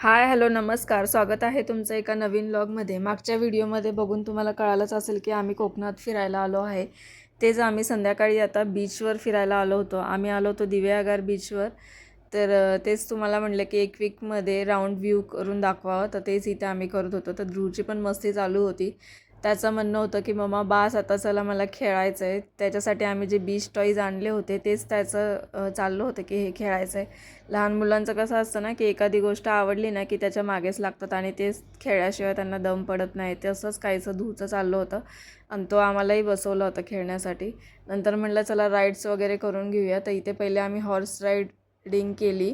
Hi hello नमस्कार. स्वागत आहे तुमचं एका नवीन व्लॉगमध्ये. मागच्या व्हिडिओमध्ये बघून तुम्हाला कळालंच असेल की आम्ही कोकणात फिरायला आलो आहे. तेच आम्ही संध्याकाळी आता बीचवर फिरायला आलो होतो. आम्ही आलो होतो दिवेआगार बीचवर. तर तेच तुम्हाला म्हटलं की एक वीकमध्ये राऊंड व्ह्यू करून दाखवावं, तर तेच इथे आम्ही करत होतो. तर ध्रुवची पण मस्ती चालू होती. त्याचं म्हणणं होतं की मम्मा बास आता चला मला खेळायचं आहे. त्याच्यासाठी आम्ही जे बीच टॉईज आणले होते तेच त्याचं चाललं होतं की हे खेळायचं आहे. लहान मुलांचं कसं असतं ना की एखादी गोष्ट आवडली ना की त्याच्या मागेच लागतात आणि तेच खेळल्याशिवाय त्यांना दम पडत नाही. तसंच काहीचं धूचं चाललं होतं आणि तो आम्हालाही बसवलं होतं खेळण्यासाठी. नंतर म्हटलं चला राईड्स वगैरे करून घेऊया. तर इथे पहिले आम्ही हॉर्स राईडिंग केली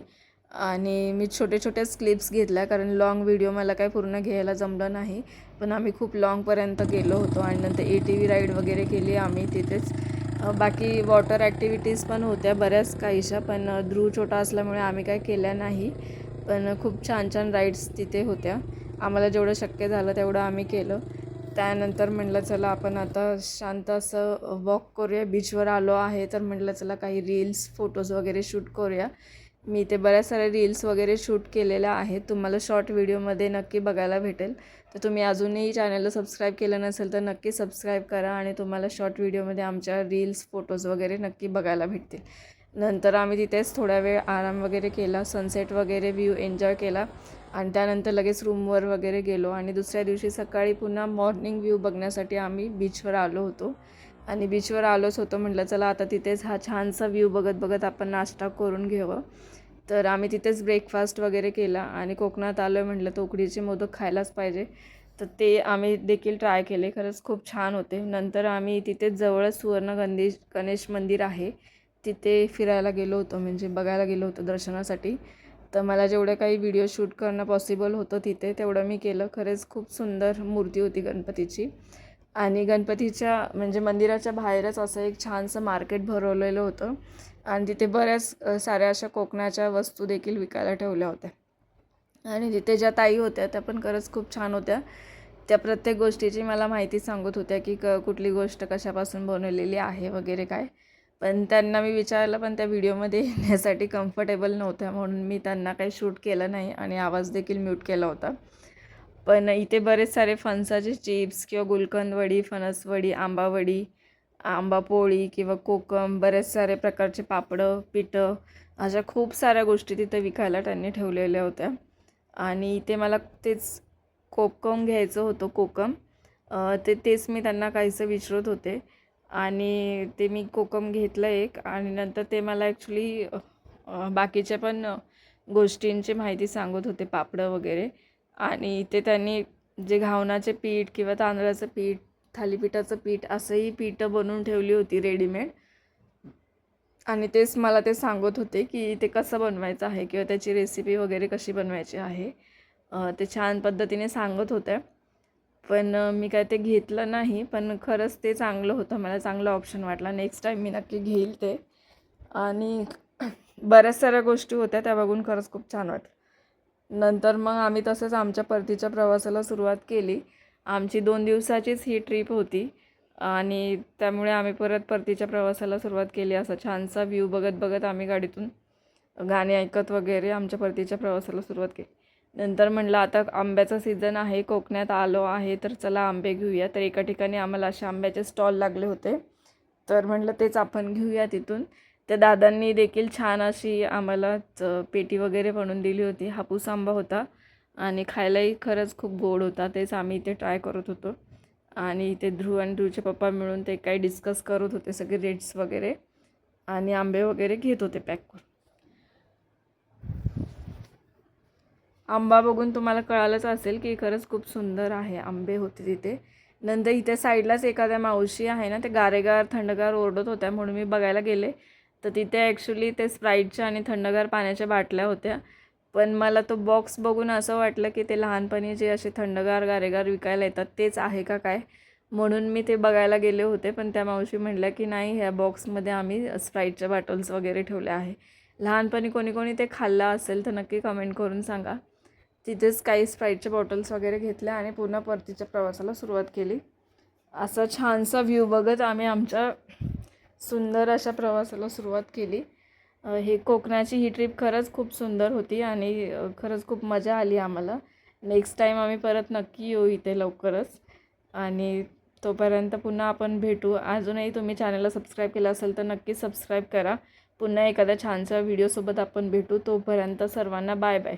आणि मी छोटे छोटेच क्लिप्स घेतल्या कारण लाँग व्हिडिओ मला काही पूर्ण घ्यायला जमलं नाही. पण आम्ही खूप लाँगपर्यंत गेलो होतो आणि नंतर ATV राईड वगैरे केली आम्ही तिथेच. बाकी वॉटर ॲक्टिव्हिटीज पण होत्या बऱ्याच काहीशा, पण ध्रुव छोटा असल्यामुळे आम्ही काय केल्या नाही. पण खूप छान छान राईड्स तिथे होत्या. आम्हाला जेवढं शक्य झालं तेवढं आम्ही केलं. त्यानंतर म्हटलं चला आपण आता शांत असं वॉक करूया. बीचवर आलो आहे तर म्हटलं चला काही रील्स फोटोज वगैरे शूट करूया. मी ते बऱ्याच साऱ्या रील्स वगैरे शूट केलेल्या आहेत. तुम्हाला शॉर्ट व्हिडिओमध्ये नक्की बघायला भेटेल. तर तुम्ही अजूनही चॅनलला सबस्क्राईब केलं नसेल तर नक्की सबस्क्राईब करा आणि तुम्हाला शॉर्ट व्हिडिओमध्ये आमच्या रील्स फोटोज वगैरे नक्की बघायला भेटतील. नंतर आम्ही तिथेच थोडा वेळ आराम वगैरे केला, सनसेट वगैरे व्ह्यू एन्जॉय केला आणि त्यानंतर लगेच रूमवर वगैरे गेलो आणि दुसऱ्या दिवशी सकाळी पुन्हा मॉर्निंग व्ह्यू बघण्यासाठी आम्ही बीचवर आलो होतो. आणि बीचवर आलोच होतो म्हटलं चला आता तिथेच हा छानसा व्ह्यू बघत बघत आपण नाश्ता करून घ्यावं. तर आम्ही तिथेच ब्रेकफास्ट वगैरे केला आणि कोकणात आलो आहे म्हटलं तर उकडीचे मोदक खायलाच पाहिजे. तर ते आम्ही देखील ट्राय केले. खरंच खूप छान होते. नंतर आम्ही तिथेच जवळच गणेश मंदिर आहे तिथे फिरायला गेलो होतो, म्हणजे बघायला गेलो होतो दर्शनासाठी. तर मला जेवढं काही व्हिडिओ शूट करणं पॉसिबल होतं तिथे तेवढं मी केलं. खरंच खूप सुंदर मूर्ती होती गणपतीची. आणि गणपतीच्या म्हणजे मंदिराच्या बाहेरच असं एक छानसं मार्केट भरवलेलं होतं आणि तिथे बऱ्याच साऱ्या अशा कोकणाच्या वस्तू देखील विकायला ठेवल्या होत्या. आणि तिथे ज्या ताई होत्या त्या पण खरंच खूप छान होत्या. त्या प्रत्येक गोष्टीची मला माहिती सांगत होत्या की कुठली गोष्ट कशापासून बनवलेली आहे वगैरे काय. पण त्यांना मी विचारलं पण त्या व्हिडिओमध्ये येण्यासाठी कम्फर्टेबल नव्हत्या म्हणून मी त्यांना काही शूट केलं नाही आणि आवाज देखील म्यूट केला होता. पण इथे बरेच सारे फणसाचे चिप्स किंवा गुलकंदवडी, फणसवडी, आंबावडी, आंबापोळी किंवा कोकम, बरेच सारे प्रकारचे पापडं, पिठं, अशा खूप साऱ्या गोष्टी तिथे विकायला त्यांनी ठेवलेल्या होत्या. आणि इथे मला तेच कोकम घ्यायचं होतं, कोकम. तेच मी त्यांना काहीसं विचारत होते आणि ते मी कोकम घेतलं एक आणि नंतर ते मला ॲक्च्युली बाकीच्या पण गोष्टींची माहिती सांगत होते, पापडं वगैरे. आणि ते त्यांनी जे घावनाचे पीठ किंवा तांदळाचं पीठ, थालीपीठाचं पीठ असंही पीठं बनवून ठेवली होती रेडीमेड. आणि तेच मला ते सांगत होते की ते कसं बनवायचं आहे किंवा त्याची रेसिपी वगैरे कशी बनवायची आहे. ते छान पद्धतीने सांगत होत्या. पण मी काय ते घेतलं नाही. पण खरंच ते चांगलं होतं. मला चांगला ऑप्शन वाटला. नेक्स्ट टाईम मी नक्की घेईल ते. आणि बऱ्याच साऱ्या गोष्टी होत्या त्या बघून खरंच खूप छान वाटलं. नंतर मग आम्ही तसंच आमच्या परतीच्या प्रवासाला सुरुवात केली. आमची 2 दिवसाचीच ही ट्रिप होती आणि त्यामुळे आम्ही परतीच्या प्रवासाला सुरुवात केली. असा छानसा व्ह्यू बघत बघत आम्ही गाडीतून गाणी ऐकत वगैरे आमच्या परतीच्या प्रवासाला सुरुवात केली. नंतर म्हटलं आता आंब्याचा सीझन आहे, कोकणात आलो आहे तर चला आंबे घेऊया. तर एका ठिकाणी आम्हाला असे आंब्याचे स्टॉल लागले होते. तर म्हटलं तेच आपण घेऊया तिथून. त्या दादांनी देखील छान अशी आम्हाला पेटी वगैरे बनवून दिली होती. हापूस आंबा होता आणि खायलाही खरंच खूप गोड होता. तेच आम्ही इथे ट्राय करत होतो आणि इथे ध्रुव आणि ध्रुवचे पप्पा मिळून ते काही डिस्कस करत होते सगळे रेट्स वगैरे आणि आंबे वगैरे घेत होते पॅक करून. आंबा बघून तुम्हाला कळालंच असेल की खरंच खूप सुंदर आहे. आंबे होते तिथे. नंतर इथे साईडलाच एखाद्या मावशी आहे ना, ते गारेगार थंडगार ओरडत होत्या म्हणून मी बघायला गेले. तर तिथे ॲक्च्युली ते स्प्राईटच्या आणि थंडगार पाण्याच्या बाटल्या होत्या. पण मला तो बॉक्स बघून असं वाटलं की ते लहानपणी जे असे थंडगार गारेगार विकायला येतात तेच आहे का काय, म्हणून मी ते बघायला गेले होते. पण त्या मावशी म्हटल्या की नाही, ह्या बॉक्समध्ये आम्ही स्प्राईटच्या बॉटल्स वगैरे ठेवल्या आहे. लहानपणी कोणी कोणी ते खाल्लं असेल तर नक्की कमेंट करून सांगा. तिथेच काही स्प्राईटच्या बॉटल्स वगैरे घेतल्या आणि पुन्हा परतीच्या प्रवासाला सुरुवात केली. असा छानसा व्ह्यू बघत आम्ही आमच्या सुंदर अशा प्रवासाला सुरुवात केली. हे कोकणाची ही ट्रिप खरंच खूप सुंदर होती आणि खरंच खूप मजा आली आम्हाला. नेक्स्ट टाईम आम्ही परत नक्की येऊ इथे लवकरच आणि तोपर्यंत पुन्हा आपण भेटू. अजूनही तुम्ही चॅनलला सबस्क्राईब केलं असेल तर नक्की सबस्क्राईब करा. पुन्हा एखाद्या छानशा व्हिडिओसोबत आपण भेटू. तोपर्यंत सर्वांना बाय बाय.